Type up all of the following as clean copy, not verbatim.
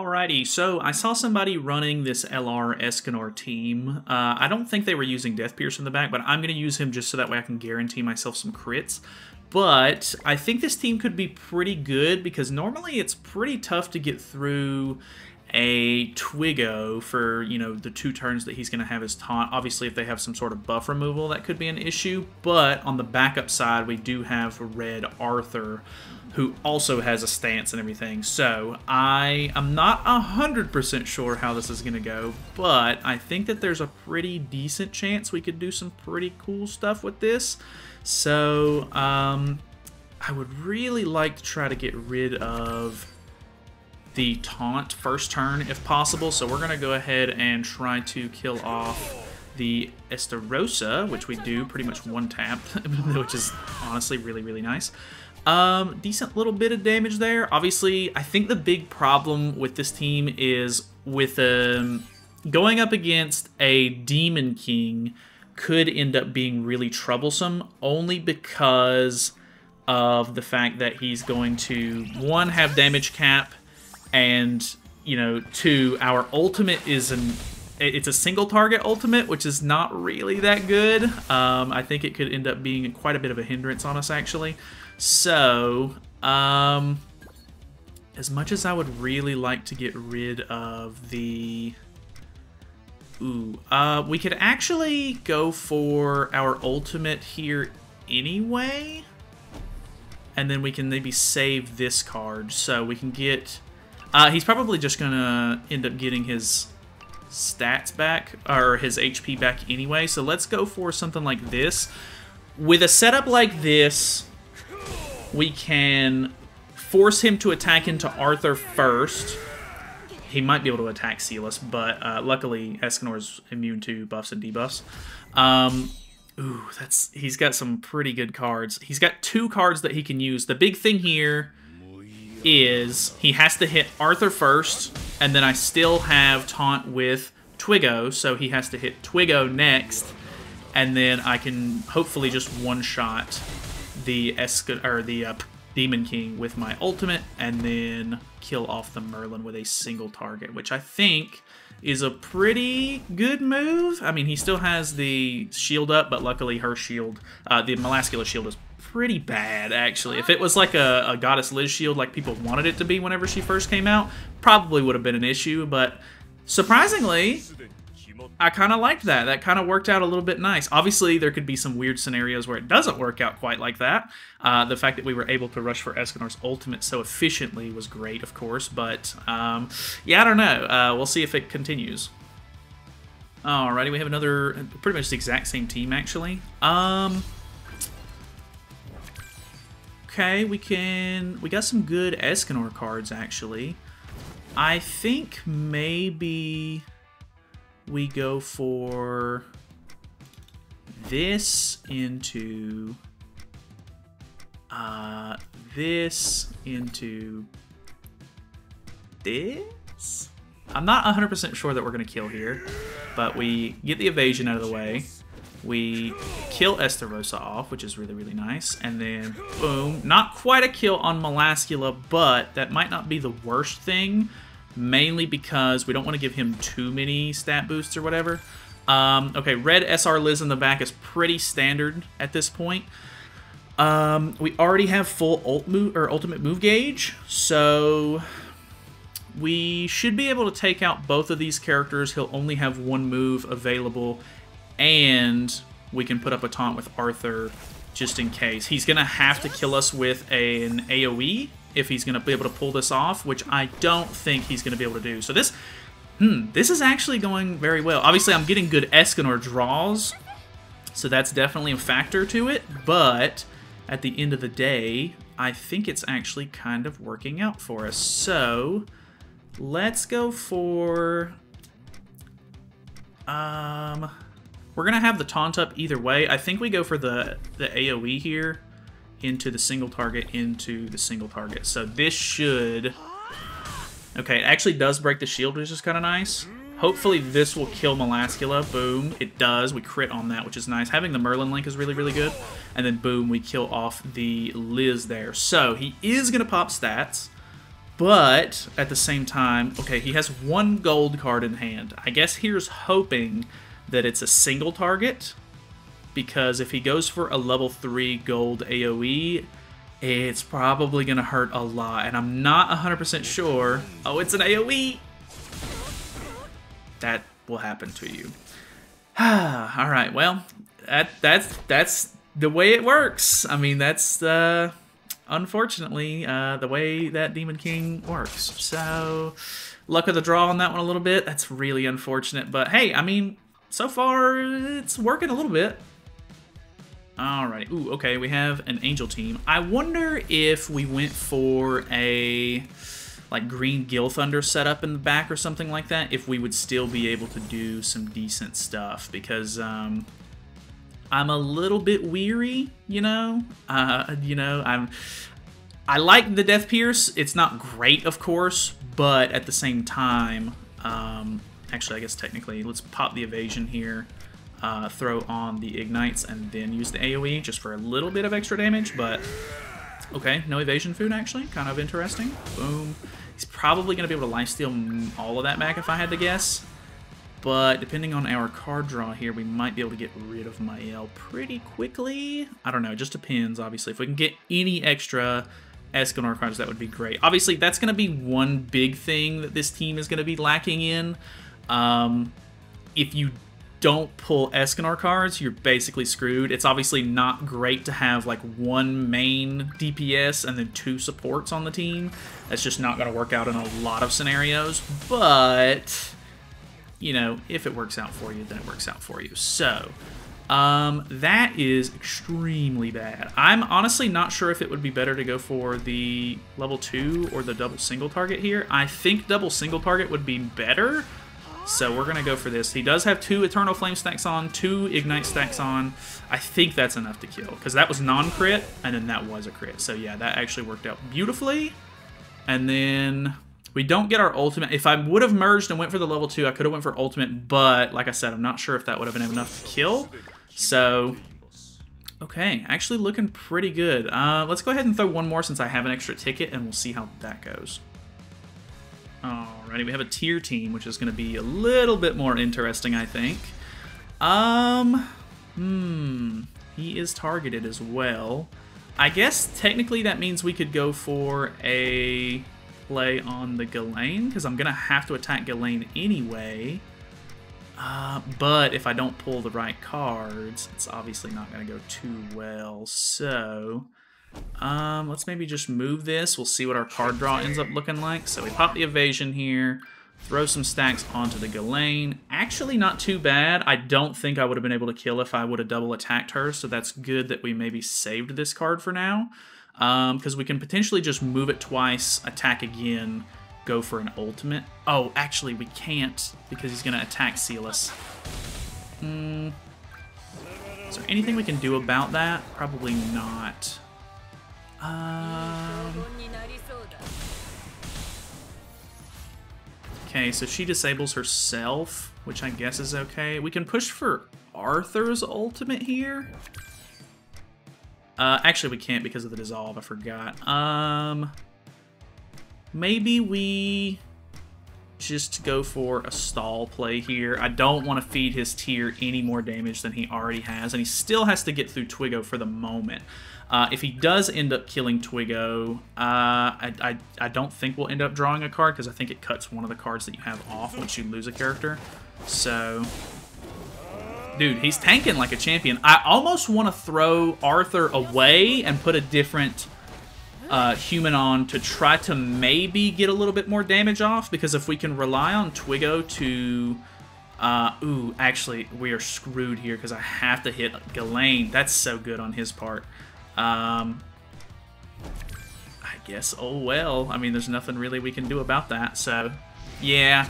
Alrighty, so I saw somebody running this LR Escanor team. I don't think they were using Death Pierce in the back, but I'm going to use him just so that way I can guarantee myself some crits. But I think this team could be pretty good because normally it's pretty tough to get through a Twigo for, you know, the 2 turns that he's going to have his taunt. Obviously, if they have some sort of buff removal, that could be an issue. But on the backup side, we do have Red Arthur, who also has a stance and everything. So I am not 100% sure how this is going to go, but I think that there's a pretty decent chance we could do some pretty cool stuff with this. So I would really like to try to get rid of the taunt first turn if possible. So we're going to go ahead and try to kill off the Estarossa, which we do pretty much one tap, which is honestly really, really nice. Decent little bit of damage there. Obviously, I think the big problem with this team is with going up against a Demon King could end up being really troublesome, only because of the fact that he's going to, 1, have damage cap, and, you know, 2, our ultimate is it's a single target ultimate, which is not really that good. I think it could end up being quite a bit of a hindrance on us, actually. So, as much as I would really like to get rid of the... we could actually go for our ultimate here anyway. And then we can maybe save this card. So we can get... he's probably just going to end up getting his stats back, or his HP back anyway. So let's go for something like this. With a setup like this, we can force him to attack into Arthur first. He might be able to attack Silas, but luckily Escanor's immune to buffs and debuffs. He's got some pretty good cards. He's got 2 cards that he can use. The big thing here is he has to hit Arthur first, and then I still have taunt with Twigo, so he has to hit Twigo next, and then I can hopefully just one-shot the Demon King with my ultimate, and then kill off the Merlin with a single target, which I think is a pretty good move. I mean, he still has the shield up, but luckily her shield, the Melascula shield, is pretty bad, actually. If it was like a Goddess Liz shield like people wanted it to be whenever she first came out, probably would have been an issue, but surprisingly, I kind of liked that. That kind of worked out a little bit nice. Obviously, there could be some weird scenarios where it doesn't work out quite like that. The fact that we were able to rush for Escanor's ultimate so efficiently was great, of course, but yeah, I don't know. We'll see if it continues. Alrighty, we have another, pretty much the exact same team, actually. Okay, we got some good Escanor cards, actually. I think maybe we go for this into this into this. I'm not 100% sure that we're going to kill here, but we get the evasion out of the way. We kill Estarossa off, which is really, really nice. And then, boom. Not quite a kill on Melascula, but that might not be the worst thing. Mainly because we don't want to give him too many stat boosts or whatever. Okay, red SR Liz in the back is pretty standard at this point. We already have full ultimate move gauge, so we should be able to take out both of these characters. He'll only have 1 move available, and we can put up a taunt with Arthur just in case. He's going to have to kill us with an AoE if he's going to be able to pull this off, which I don't think he's going to be able to do. So this is actually going very well. Obviously, I'm getting good Escanor draws, so that's definitely a factor to it, but at the end of the day, I think it's actually kind of working out for us. So let's go for... we're going to have the taunt up either way. I think we go for the AoE here into the single target, into the single target. So this should... Okay, it actually does break the shield, which is kind of nice. Hopefully this will kill Melascula. Boom. It does. We crit on that, which is nice. Having the Merlin link is really, really good. And then boom, we kill off the Liz there. So he is going to pop stats. But at the same time, okay, he has 1 gold card in hand. I guess here's hoping that it's a single target, because if he goes for a level 3 gold AoE, it's probably going to hurt a lot, and I'm not 100% sure. Oh, it's an AoE! That will happen to you. Alright, well, that's the way it works. I mean, that's unfortunately the way that Demon King works. So, luck of the draw on that one a little bit. That's really unfortunate, but hey, I mean, so far it's working a little bit. Alright, ooh, okay, we have an Angel team. I wonder if we went for a like green Gil Thunder setup in the back or something like that, if we would still be able to do some decent stuff, because I'm a little bit weary, you know? I like the Death Pierce. It's not great, of course, but at the same time, actually, I guess technically, let's pop the evasion here. Throw on the ignites and then use the AoE just for a little bit of extra damage, but okay, no evasion food actually, kind of interesting. Boom. He's probably going to be able to lifesteal all of that back if I had to guess, but depending on our card draw here, we might be able to get rid of Mael pretty quickly. I don't know, it just depends, obviously. If we can get any extra Escanor cards, that would be great. Obviously, that's going to be one big thing that this team is going to be lacking in. If you don't pull Escanor cards, you're basically screwed. It's obviously not great to have like 1 main DPS and then 2 supports on the team. That's just not going to work out in a lot of scenarios, but you know, if it works out for you, then it works out for you. So, that is extremely bad. I'm honestly not sure if it would be better to go for the level 2 or the double single target here. I think double single target would be better, so we're going to go for this. He does have 2 Eternal Flame stacks on, 2 Ignite stacks on. I think that's enough to kill, because that was non-crit, and then that was a crit. So yeah, that actually worked out beautifully. And then we don't get our ultimate. If I would have merged and went for the level 2, I could have went for ultimate, but like I said, I'm not sure if that would have been enough to kill. So, okay, actually looking pretty good. Let's go ahead and throw one more since I have an extra ticket, and we'll see how that goes. Alrighty, we have a tier team, which is going to be a little bit more interesting, I think. He is targeted as well. I guess technically that means we could go for a play on the Ghislaine, because I'm going to have to attack Ghislaine anyway. But if I don't pull the right cards, it's obviously not going to go too well. So, let's maybe just move this. We'll see what our card draw ends up looking like. So we pop the evasion here, throw some stacks onto the Ghislaine. Actually not too bad. I don't think I would have been able to kill if I would have double attacked her, so that's good that we maybe saved this card for now. Because we can potentially just move it twice, attack again, go for an ultimate. Oh, actually we can't, because he's going to attack Seal us. Is there anything we can do about that? Probably not. Okay, so she disables herself, which I guess is okay. We can push for Arthur's ultimate here. Actually, we can't because of the dissolve. I forgot. Maybe we just go for a stall play here. I don't want to feed his tier any more damage than he already has, and he still has to get through Twigo for the moment. If he does end up killing Twigo, I don't think we'll end up drawing a card, because I think it cuts one of the cards that you have off once you lose a character. So, dude, he's tanking like a champion. I almost want to throw Arthur away and put a different human on to try to maybe get a little bit more damage off, because if we can rely on Twigo to... ooh, actually, we are screwed here because I have to hit Ghislaine. That's so good on his part. I guess, oh well. I mean, there's nothing really we can do about that, so... Yeah,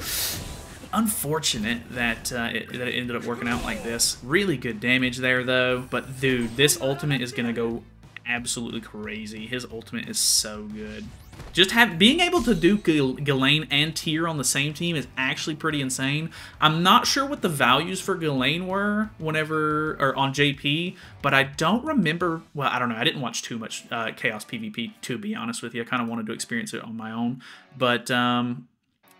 unfortunate that, it ended up working out like this. Really good damage there, though. But, dude, this ultimate is going to go absolutely crazy. His ultimate is so good. Just being able to do Ghislaine and Tyr on the same team is actually pretty insane. I'm not sure what the values for Ghislaine were or on JP, but I don't remember. Well, I don't know. I didn't watch too much Chaos PvP, to be honest with you. I kind of wanted to experience it on my own. But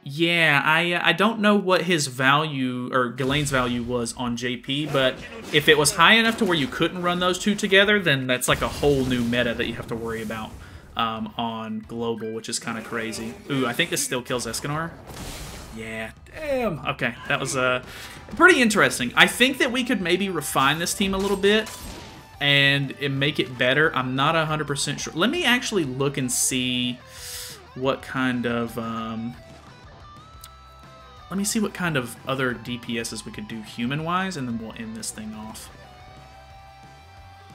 yeah, I don't know what his value or Ghislaine's value was on JP, but if it was high enough to where you couldn't run those two together, then that's like a whole new meta that you have to worry about. On global, which is kind of crazy. Ooh, I think this still kills Escanor. Yeah, damn. Okay, that was pretty interesting. I think that we could maybe refine this team a little bit and make it better. I'm not 100% sure. Let me actually look and see what kind of... let me see what kind of other DPSs we could do human-wise, and then we'll end this thing off.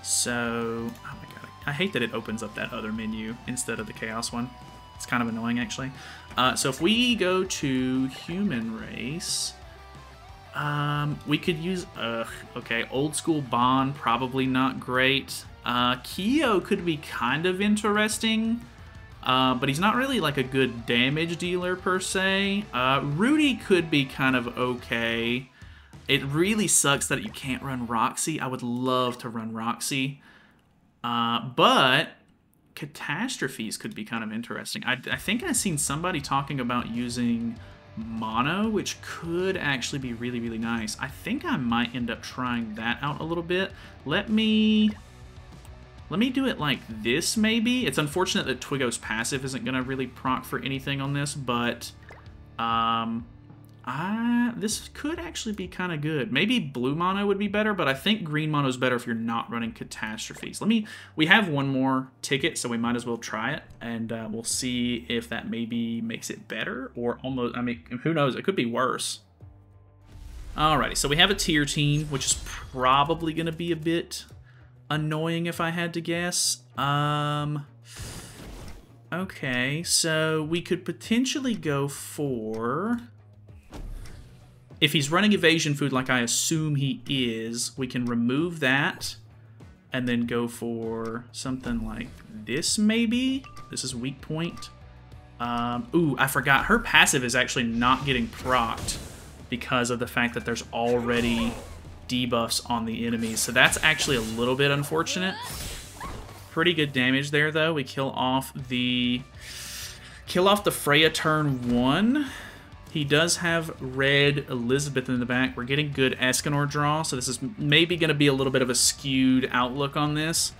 So... oh my god. I hate that it opens up that other menu instead of the Chaos one. It's kind of annoying, actually. So if we go to human race, we could use... okay, old school Bond, probably not great. Kyo could be kind of interesting, but he's not really like a good damage dealer per se. Rudy could be kind of okay. It really sucks that you can't run Roxy. I would love to run Roxy. But catastrophes could be kind of interesting. I think I've seen somebody talking about using mono, which could actually be really, really nice. I think I might end up trying that out a little bit. Let me do it like this, maybe. It's unfortunate that Twigo's passive isn't going to really proc for anything on this, but this could actually be kind of good. Maybe blue mono would be better, but I think green mono is better if you're not running catastrophes. We have one more ticket, so we might as well try it, and we'll see if that maybe makes it better, or almost, I mean, who knows, it could be worse. Alrighty, so we have a tier team, which is probably going to be a bit annoying if I had to guess. Okay, so we could potentially go for... if he's running evasion food like I assume he is, we can remove that and then go for something like this, maybe? This is weak point. Ooh, I forgot. Her passive is actually not getting procced because of the fact that there's already debuffs on the enemies. So that's actually a little bit unfortunate. Pretty good damage there, though. We kill off the Freya turn 1. He does have red Elizabeth in the back. We're getting good Escanor draw, so this is maybe going to be a little bit of a skewed outlook on this.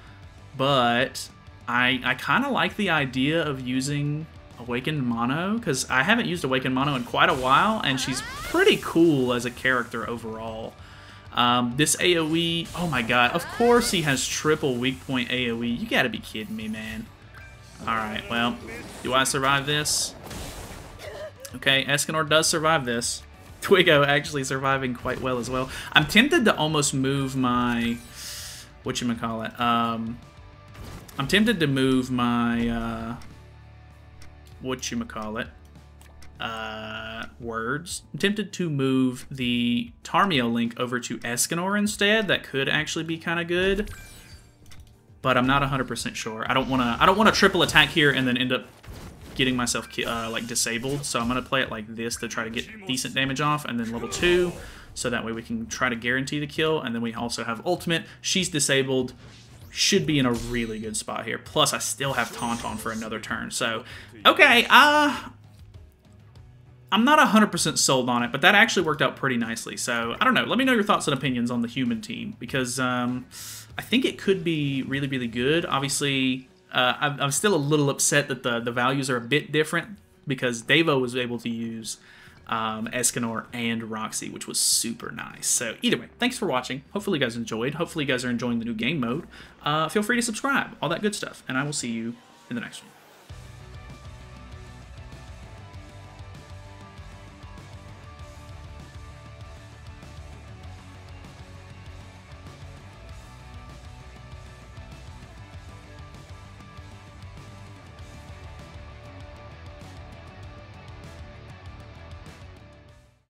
But I kind of like the idea of using Awakened Mono, because I haven't used Awakened Mono in quite a while, and she's pretty cool as a character overall. This AoE, oh my god, of course he has triple weak point AoE. You gotta be kidding me, man. Alright, well, do I survive this? Okay, Escanor does survive this. Twigo actually surviving quite well as well. I'm tempted to almost move my... whatchamacallit? I'm tempted to move my... whatchamacallit? Words. I'm tempted to move the Tarmio link over to Escanor instead. That could actually be kind of good. But I'm not 100% sure. I don't want to triple attack here and then end up getting myself like disabled, so I'm gonna play it like this to try to get decent damage off, and then level 2, so that way we can try to guarantee the kill. And then we also have ultimate. She's disabled, should be in a really good spot here. Plus I still have taunt on for another turn. So okay, I'm not 100% sold on it, but that actually worked out pretty nicely. So I don't know, let me know your thoughts and opinions on the human team, because I think it could be really, really good. Obviously I'm still a little upset that the values are a bit different, because Devo was able to use Escanor and Roxy, which was super nice. So either way, thanks for watching. Hopefully you guys enjoyed. Hopefully you guys are enjoying the new game mode. Feel free to subscribe, all that good stuff, and I will see you in the next one.